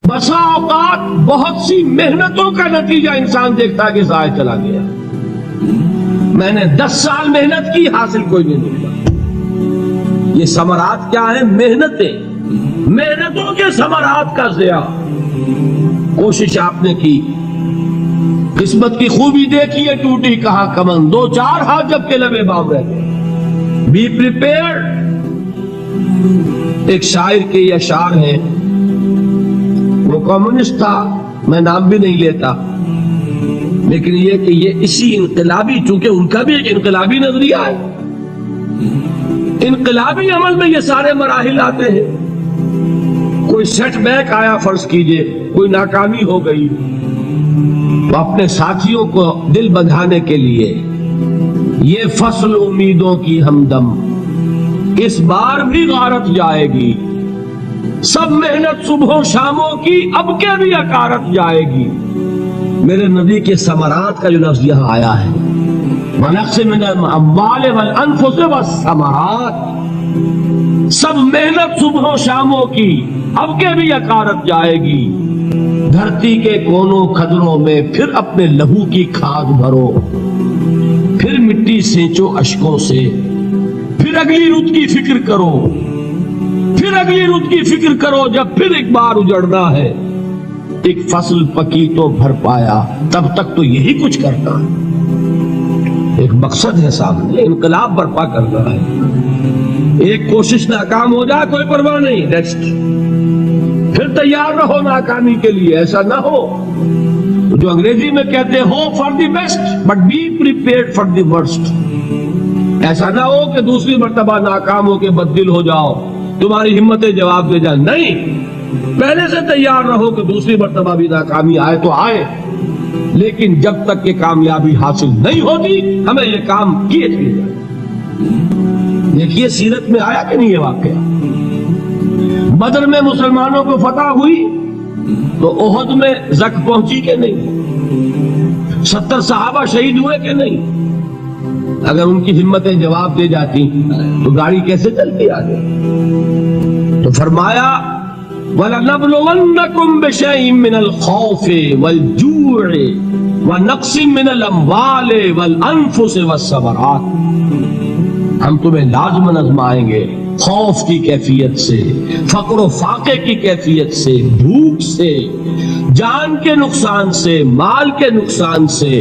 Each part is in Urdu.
بسا اوقات بہت سی محنتوں کا نتیجہ انسان دیکھتا ہے کہ ضائع چلا گیا، میں نے 10 سال محنت کی، حاصل کوئی نہیں ملا۔ یہ ثمرات کیا ہیں؟ محنتوں کے ثمرات کا ضیاع۔ کوشش آپ نے کی، قسمت کی خوبی دیکھی ہے، ٹوٹی کہاں کمن، 2-4 ہاتھ جب کے لبے بام رہ گئے۔ Be prepared. ایک شاعر کے یہ اشعار ہیں، وہ کمیونسٹ تھا، میں نام بھی نہیں لیتا، لیکن یہ کہ یہ اسی انقلابی، چونکہ ان کا بھی ایک انقلابی نظریہ ہے، انقلابی عمل میں یہ سارے مراحل آتے ہیں۔ کوئی سیٹ بیک آیا، فرض کیجئے کوئی ناکامی ہو گئی، تو اپنے ساتھیوں کو دل بندھانے کے لیے یہ فصل امیدوں کی ہمدم، اس بار بھی غارت جائے گی، سب محنت صبحوں شاموں کی اب کے بھی اکارت جائے گی۔ میرے نبی کے ثمرات کا جو لفظ یہاں آیا ہے، وَنَقْصٍ مِّنَ الْأَمْوَالِ وَالْأَنفُسِ وَالثَّمَرَاتِ، سب محنت صبحوں شاموں کی اب کے بھی اکارت جائے گی۔ دھرتی کے کونوں کھدروں میں پھر اپنے لہو کی کھاد بھرو، پھر مٹی سینچو اشکوں سے، پھر اگلی رت کی فکر کرو، پھر اگلی رت کی فکر کرو، جب پھر ایک بار اجڑنا ہے۔ ایک فصل پکی تو بھر پایا، تب تک تو یہی کچھ کرنا ہے۔ ایک مقصد ہے سامنے، انقلاب برپا کرنا ہے۔ ایک کوشش ناکام ہو جائے کوئی پرواہ نہیں، نیکسٹ، پھر تیار رہو ناکامی کے لیے۔ ایسا نہ ہو جو انگریزی میں کہتے ہیں hope for the best but be prepared for the worst. ایسا نہ ہو کہ دوسری مرتبہ ناکام ہو کے بددل ہو جاؤ، تمہاری ہمتیں جواب دے جائیں، نہیں، پہلے سے تیار رہو کہ دوسری مرتبہ بھی ناکامی آئے تو آئے، لیکن جب تک کہ کامیابی حاصل نہیں ہوتی ہمیں یہ کام کیے چلے جائیں۔ دیکھیے سیرت میں آیا کہ نہیں یہ واقعہ؟ بدر میں مسلمانوں کو فتح ہوئی تو احد میں زک پہنچی کہ نہیں؟ 70 صحابہ شہید ہوئے کہ نہیں؟ اگر ان کی ہمتیں جواب دے جاتی تو گاڑی کیسے چلتی آگے؟ تو فرمایا وَلَنَبْلُوَنَّكُمْ بِشَيْءٍ مِّنَ الْخَوْفِ وَالْجُوعِ وَنَقْصٍ مِّنَ الْأَمْوَالِ وَالْأَنفُسِ وَالثَّمَرَاتِ، ہم تمہیں لازماً آزمائیں گے، خوف کی کیفیت سے، فقر و فاقے کی کیفیت سے، بھوک سے، جان کے نقصان سے، مال کے نقصان سے،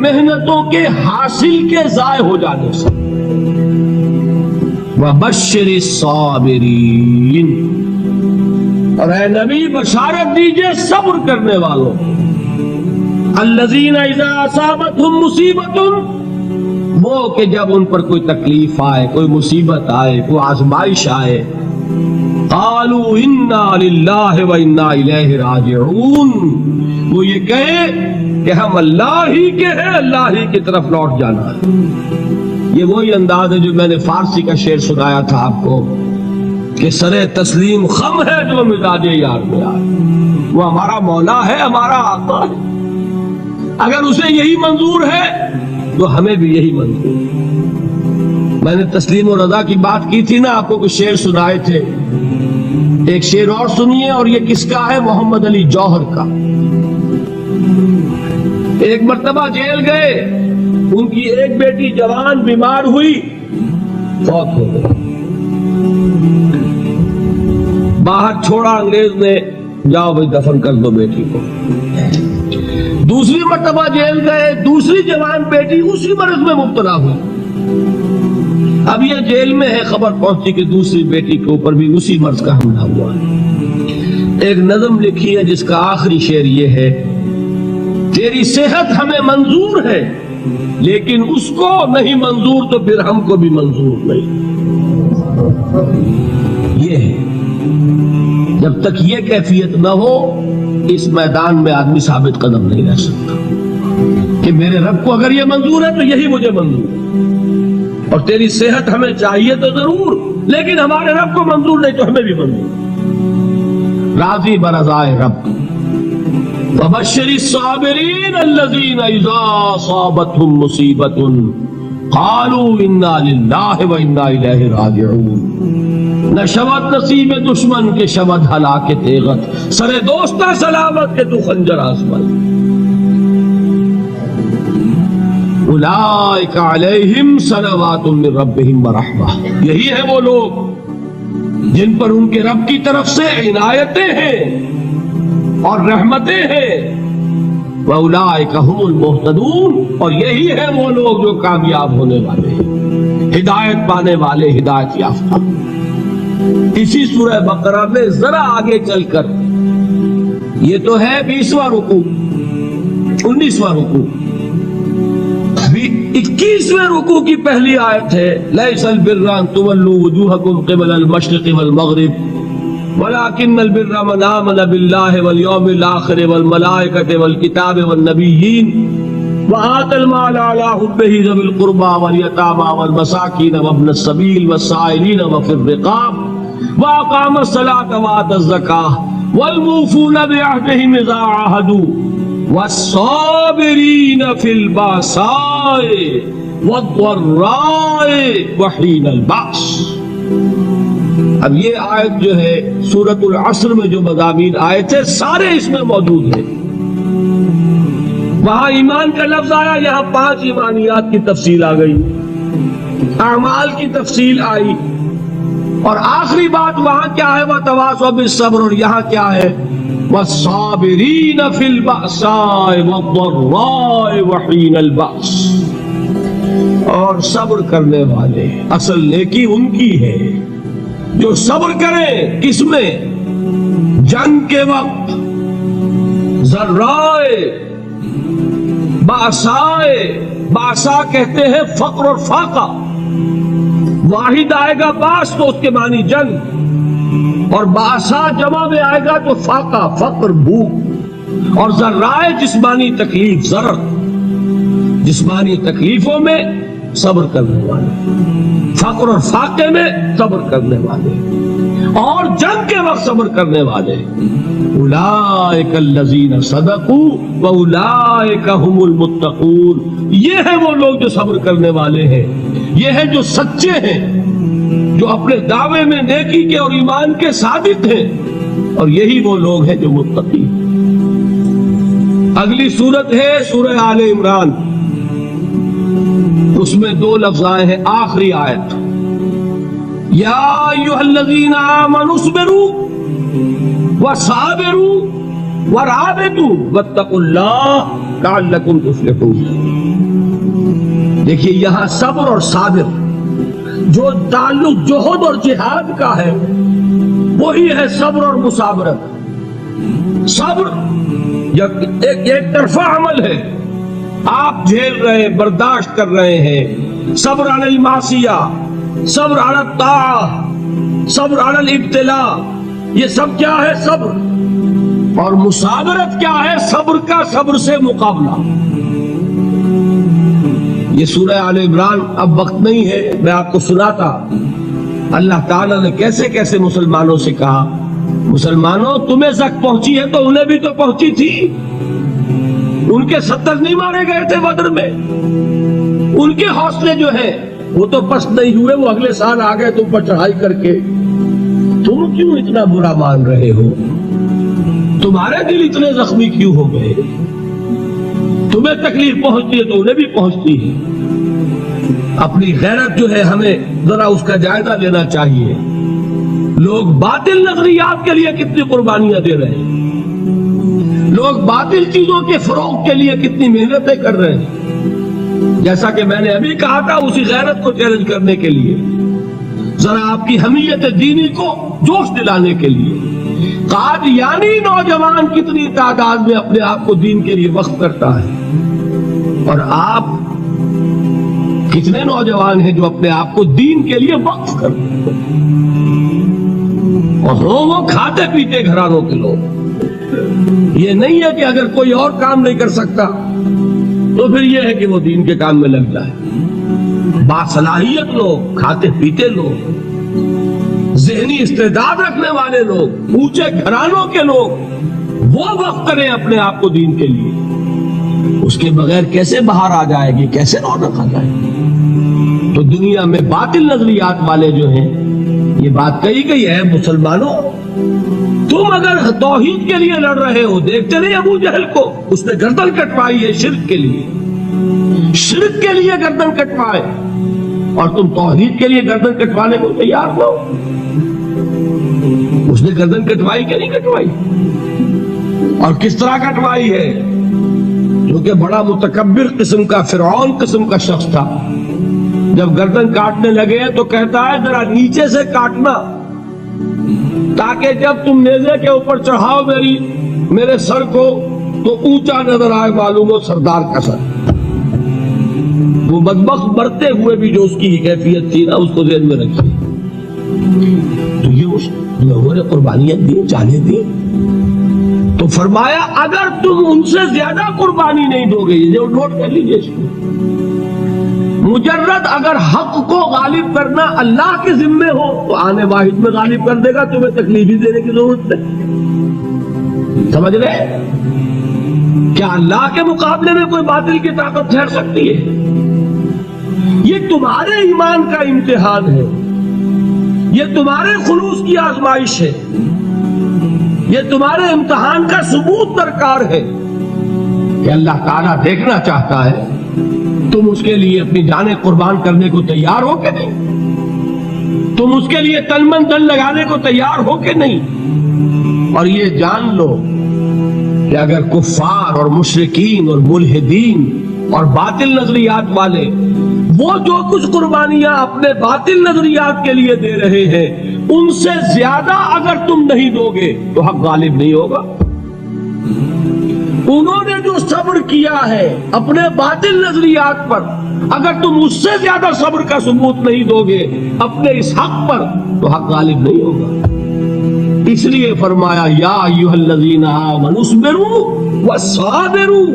محنتوں کے حاصل کے ضائع ہو جانے سے۔ وَبَشِّرِ الصَّابِرِينَ، اور اے نبی بشارت دیجئے صبر کرنے والوں، الذین اذا اصابتہم مصیبت، وہ کہ جب ان پر کوئی تکلیف آئے، کوئی مصیبت آئے، کوئی آزمائش آئے، قالوا انا للہ و انا الیہ راجعون، وہ یہ کہیں کہ ہم اللہ ہی کے ہیں، اللہ ہی کی طرف لوٹ جانا ہے۔ یہ وہی انداز ہے جو میں نے فارسی کا شعر سنایا تھا آپ کو کہ سرے تسلیم خم ہے جو مزاج یار میں آئے، وہ ہمارا مولا ہے، ہمارا آقا ہے، اگر اسے یہی منظور ہے تو ہمیں بھی یہی منظور۔ میں نے تسلیم و رضا کی بات کی تھی نا، آپ کو کچھ شعر سنائے تھے، ایک شعر اور سنیے، اور یہ کس کا ہے؟ محمد علی جوہر کا۔ ایک مرتبہ جیل گئے، ان کی ایک بیٹی جوان بیمار ہوئی، فوت ہو گئی، باہر چھوڑا انگریز نے، جاؤ بھائی دفن کر دو بیٹی کو۔ دوسری مرتبہ جیل گئے، دوسری جوان بیٹی اسی مرض میں مبتلا ہوئی، اب یہ جیل میں ہے، خبر پہنچی کہ دوسری بیٹی کے اوپر بھی اسی مرض کا حملہ ہوا ہے۔ ایک نظم لکھی ہے جس کا آخری شعر یہ ہے، تیری صحت ہمیں منظور ہے لیکن اس کو نہیں منظور تو پھر ہم کو بھی منظور نہیں۔ یہ ہے، جب تک یہ کیفیت نہ ہو اس میدان میں آدمی ثابت قدم نہیں رہ سکتا کہ میرے رب کو اگر یہ منظور ہے تو یہی مجھے منظور ہے، اور تیری صحت ہمیں چاہیے تو ضرور، لیکن ہمارے رب کو منظور نہیں تو ہمیں بھی منظور۔ راضی برضائے رب۔ وَبَشِّرِ الصَّابِرِينَ الَّذِينَ إِذَا أَصَابَتْهُم مُّصِيبَةٌ قَالُوا إِنَّا لِلَّهِ وَإِنَّا إِلَيْهِ رَاجِعُونَ نہ شود نصیب دشمن کے شود ہلاک تیغت، سر دوستہ سلامت کے تو خنجر آسمن۔ اولئک علیہم صلوات من ربہم ورحمہ، یہی ہے وہ لوگ جن پر ان کے رب کی طرف سے عنایتیں ہیں اور رحمتیں ہیں۔ وَأُولَٰئِكَ هُمُ الْمُهْتَدُونَ، اور یہی ہے وہ لوگ جو کامیاب ہونے والے ہیں، ہدایت پانے والے، ہدایت یافتہ۔ اسی سورہ بقرہ میں ذرا آگے چل کر، یہ تو ہے 20واں رکوع، 19واں رکوع، 21ویں رکوع کی پہلی آیت ہے، لَيْسَ الْبِرَّ أَن تُوَلُّوا وُجُوهَكُمْ قِبَلَ الْمَشْرِقِ وَالْمَغْرِبِ وَلَٰكِنَّ الْبِرَّ مَنْ آمَنَ بِاللَّهِ وَالْيَوْمِ الْآخِرِ وَالْمَلَائِكَةِ وَالْكِتَابِ وَالنَّبِيِّينَ وَآتَى الْمَالَ عَلَىٰ حُبِّهِ ذَوِي الْقُرْبَىٰ وَالْيَتَامَىٰ وَالْمَسَاكِينَ وَابْنَ السَّبِيلِ وَالسَّائِلِينَ وَفِي الرِّقَابِ وَأَقَامَ الصَّلَاةَ وَآتَى الزَّكَاةَ وَالْمُوفُونَ بِعَهْدِهِمْ إِذَا عَاهَدُوا وَالصَّابِرِينَ فِي الْبَأْسَاءِ وَالضَّرَّاءِ وَحِينَ الْبَأْسِ۔ اب یہ آیت جو ہے سورۃ العصر میں جو مضامین آئے تھے سارے اس میں موجود ہیں۔ وہاں ایمان کا لفظ آیا، یہاں 5 ایمانیات کی تفصیل آ گئی، اعمال کی تفصیل آئی، اور آخری بات وہاں کیا ہے، وَتَوَاصَوْا بِالصَّبْرِ، اور یہاں کیا ہے، وَالصَّابِرِينَ فِي الْبَأْسَاءِ وَالضَّرَّاءِ وَحِينَ الْبَأْسِ، اور صبر کرنے والے، اصل نیکی ان کی ہے جو صبر کرے، کس میں؟ جنگ کے وقت، ذرائے، باسائے، باسا کہتے ہیں فقر اور فاقہ، واحد آئے گا باس تو اس کے معنی جنگ، اور باسا جمع میں آئے گا تو فاقہ، فقر، بھوک، اور ذرائے جسمانی تکلیف، ضرر، جسمانی تکلیفوں میں صبر کرنے والے، فقر اور فاقے میں صبر کرنے والے، اور جنگ کے وقت صبر کرنے والے۔ اولئک الذین صدقوا واولئک هم المتقون، یہ ہے وہ لوگ جو صبر کرنے والے ہیں، یہ ہے جو سچے ہیں، جو اپنے دعوے میں نیکی کے اور ایمان کے صادق ہیں، اور یہی وہ لوگ ہیں جو متقی۔ اگلی سورت ہے سورہ آل عمران، اس میں 2 لفظ آئے ہیں، آخری آیت، یا ایھا الذین آمنوا اصبروا وصابروا ورابطوا واتقوا اللہ لعلکم تفلحون۔ دیکھیے یہاں صبر اور صابر جو تعلق جہد اور جہاد کا ہے وہی ہے صبر اور مصابرت۔ صبر ایک طرفہ عمل ہے، آپ جھیل رہے ہیں، برداشت کر رہے ہیں، صبر علی المعصیہ، صبر علی الطاعہ، صبر علی الابتلاء، یہ سب کیا ہے؟ صبر۔ اور مصابرت کیا ہے؟ صبر کا صبر سے مقابلہ۔ یہ سورہ آل عمران، اب وقت نہیں ہے، میں آپ کو سناتا اللہ تعالیٰ نے کیسے کیسے مسلمانوں سے کہا، مسلمانوں تمہیں زخم پہنچی ہے تو انہیں بھی تو پہنچی تھی، ان کے 70 نہیں مارے گئے تھے بدر میں، ان کے حوصلے جو ہیں وہ تو پست نہیں ہوئے، وہ اگلے سال آ گئے تم پر چڑھائی کر کے، تم کیوں اتنا برا مان رہے ہو؟ تمہارے دل اتنے زخمی کیوں ہو گئے؟ تمہیں تکلیف پہنچتی ہے تو انہیں بھی پہنچتی ہے۔ اپنی غیرت جو ہے ہمیں ذرا اس کا جائزہ لینا چاہیے۔ لوگ باطل نظریات کے لیے کتنی قربانیاں دے رہے ہیں، لوگ باطل چیزوں کے فروغ کے لیے کتنی محنتیں کر رہے ہیں۔ جیسا کہ میں نے ابھی کہا تھا، اسی غیرت کو چیلنج کرنے کے لیے، ذرا آپ کی حمیت دینی کو جوش دلانے کے لیے، قادیانی نوجوان کتنی تعداد میں اپنے آپ کو دین کے لیے وقف کرتا ہے، اور آپ کتنے نوجوان ہیں جو اپنے آپ کو دین کے لیے وقف کرتے ہیں، اور وہ کھاتے پیتے گھرانوں کے لوگ۔ یہ نہیں ہے کہ اگر کوئی اور کام نہیں کر سکتا تو پھر یہ ہے کہ وہ دین کے کام میں لگ جائے۔ باصلاحیت لوگ، کھاتے پیتے لوگ، ذہنی استعداد رکھنے والے لوگ، اونچے گھرانوں کے لوگ، وہ وقف کریں اپنے آپ کو دین کے لیے۔ اس کے بغیر کیسے باہر آ جائے گی، کیسے رونق آ جائے گی؟ تو دنیا میں باطل نظریات والے جو ہیں یہ بات کہی گئی ہے مسلمانوں، تم اگر توحید کے لیے لڑ رہے ہو، دیکھتے نہیں ابو جہل کو، اس نے گردن کٹوائی ہے شرک کے لیے، شرک کے لیے گردن کٹوائے، اور تم توحید کے لیے گردن کٹوانے کو تیار ہو؟ اس نے گردن کٹوائی کہ نہیں کٹوائی؟ اور کس طرح کٹوائی ہے؟ کیونکہ بڑا متکبر قسم کا، فرعون قسم کا شخص تھا، جب گردن کاٹنے لگے تو کہتا ہے ذرا نیچے سے کاٹنا، تاکہ جب تم نیزے کے اوپر چڑھاؤ میرے سر کو تو اونچا نظر آئے، معلوم ہو سردار کا سر۔ وہ بدبخت مرتے ہوئے بھی جو اس کی کیفیت تھی نا، اس کو ذہن میں رکھیے۔ تو یہ اس لوگوں نے قربانیاں دی، جانیں دی، تو فرمایا اگر تم ان سے زیادہ قربانی نہیں دو گے، یہ نوٹ کر لیجیے اس کو، مجرد اگر حق کو غالب کرنا اللہ کے ذمے ہو تو آنے واحد میں غالب کر دے گا، تمہیں تکلیف ہی دینے کی ضرورت نہیں۔ سمجھ رہے؟ کیا اللہ کے مقابلے میں کوئی باطل کی طاقت ٹھہر سکتی ہے؟ یہ تمہارے ایمان کا امتحان ہے، یہ تمہارے خلوص کی آزمائش ہے، یہ تمہارے امتحان کا ثبوت درکار ہے کہ اللہ تعالیٰ دیکھنا چاہتا ہے تم اس کے لیے اپنی جانیں قربان کرنے کو تیار ہو کہ نہیں، تم اس کے لیے تن من دن لگانے کو تیار ہو کہ نہیں۔ اور یہ جان لو کہ اگر کفار اور مشرکین اور ملحدین اور باطل نظریات والے وہ جو کچھ قربانیاں اپنے باطل نظریات کے لیے دے رہے ہیں، ان سے زیادہ اگر تم نہیں دو گے تو حق غالب نہیں ہوگا۔ انہوں نے جو صبر کیا ہے اپنے باطل نظریات پر، اگر تم اس سے زیادہ صبر کا ثبوت نہیں دو گے اپنے اس حق پر تو حق غالب نہیں ہوگا۔ اس لیے فرمایا یا ایھا الذین آمنوا اصبروا وصابروا،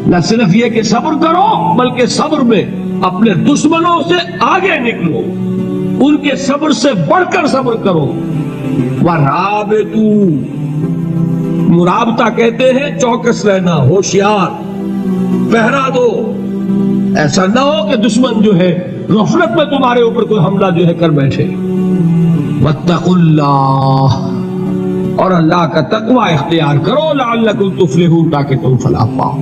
نہ صرف یہ کہ صبر کرو بلکہ صبر میں اپنے دشمنوں سے آگے نکلو، ان کے صبر سے بڑھ کر صبر کرو۔ ورابطوا، مرابطہ کہتے ہیں چوکس رہنا، ہوشیار، پہرا دو، ایسا نہ ہو کہ دشمن جو ہے غفلت میں تمہارے اوپر کوئی حملہ جو ہے کر بیٹھے۔ واتقوا اللہ، اور اللہ کا تقوی اختیار کرو، لعلکم تفلحون، تاکہ تم فلاح پاؤ۔